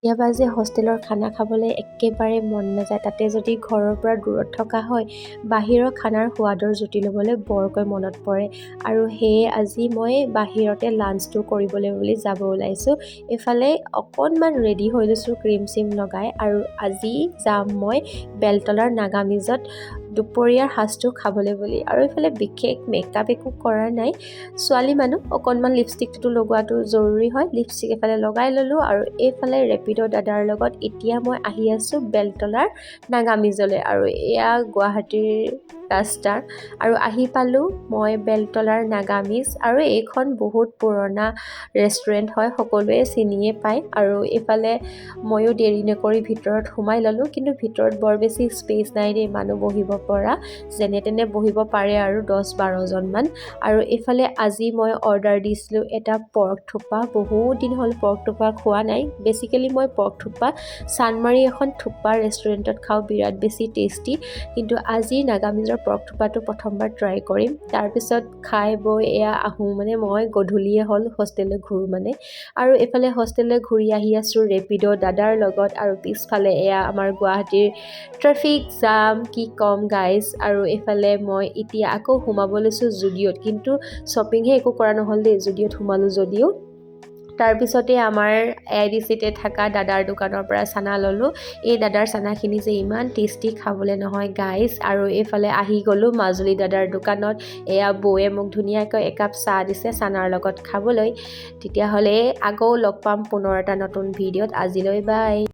কেতিয়াবা যে হোষ্টেলৰ খানা খাবলৈ একেবাৰে মন নাযায়, তাতে যদি ঘৰৰ পৰা দূৰত থকা হয়, বাহিৰৰ খানাৰ সোৱাদৰ জুতি ল'বলৈ বৰকৈ মনত পৰে। আৰু সেয়ে আজি মই বাহিৰতে লাঞ্চটো কৰিবলৈ বুলি যাব ওলাইছোঁ। এইফালে অকণমান ৰেডি হৈ লৈছোঁ ক্ৰীম চিম লগাই, আৰু আজি যাম মই বেলতলাৰ নাগামিজত দুপৰীয়াৰ সাজটো খাবলৈ বুলি। আৰু এইফালে বিশেষ মেকআপ একো কৰা নাই, ছোৱালী মানুহ অকণমান লিপষ্টিকটো লগোৱাটো জৰুৰী হয়। লিপষ্টিক এফালে লগাই ল'লোঁ, আৰু এইফালে ৰেপিড' দাদাৰ লগত এতিয়া মই আহি আছোঁ বেলতলাৰ নাগামিজলৈ। আৰু এয়া গুৱাহাটীৰ ৰাস্তা, আৰু আহি পালোঁ মই বেলতলাৰ নাগামিজ। আৰু এইখন বহুত পুৰণা ৰেষ্টুৰেণ্ট হয়, সকলোৱে চিনিয়ে পায়। আৰু এইফালে ময়ো দেৰি নকৰি ভিতৰত সোমাই ল'লোঁ, কিন্তু ভিতৰত বৰ বেছি স্পেচ নাই দেই মানুহ বহিব পৰা, যেনে তেনে বহিব পাৰে আৰু 10-12জনমান। আৰু এইফালে আজি মই অৰ্ডাৰ দিছিলোঁ এটা পৰ্ক থোপা। বহুত দিন হ'ল পৰ্ক থোপা খোৱা নাই। বেছিকেলি মই পৰ্ক থোপা চানমাৰী এখন থোপা ৰেষ্টুৰেণ্টত খাওঁ, বিৰাট বেছি টেষ্টি। কিন্তু আজি নাগামিজৰ পৰ্ক থোপাটো প্ৰথমবাৰ ট্ৰাই কৰিম। তাৰপিছত খাই বৈ এয়া আহোঁ, মানে মই গধূলিয়ে হ'ল হোষ্টেললৈ ঘূৰোঁ মানে। আৰু এইফালে হোষ্টেললৈ ঘূৰি আহি আছোঁ ৰেপিড' দাদাৰ লগত, আৰু পিছফালে এয়া আমাৰ গুৱাহাটীৰ ট্ৰেফিক জাম, কি ক'ম গাইজ। আৰু এইফালে মই এতিয়া আকৌ সোমাব লৈছোঁ জুডিঅ'ত, কিন্তু শ্বপিংহে একো কৰা নহ'ল দেই, জুডিঅ'ত সোমালোঁ যদিও। তাৰপিছতে আমাৰ AIDCতে থকা দাদাৰ দোকানৰ পৰা চানা ল'লোঁ। এই দাদাৰ চানাখিনি যে ইমান টেষ্টি খাবলৈ নহয় গাইজ। আৰু এইফালে আহি গ'লোঁ মাজুলী দাদাৰ দোকানত। এয়া বৌয়ে মোক ধুনীয়াকৈ একাপ চাহ দিছে চানাৰ লগত খাবলৈ। তেতিয়াহ'লে আকৌ লগ পাম পুনৰ এটা নতুন ভিডিঅ'ত। আজিলৈ বাই।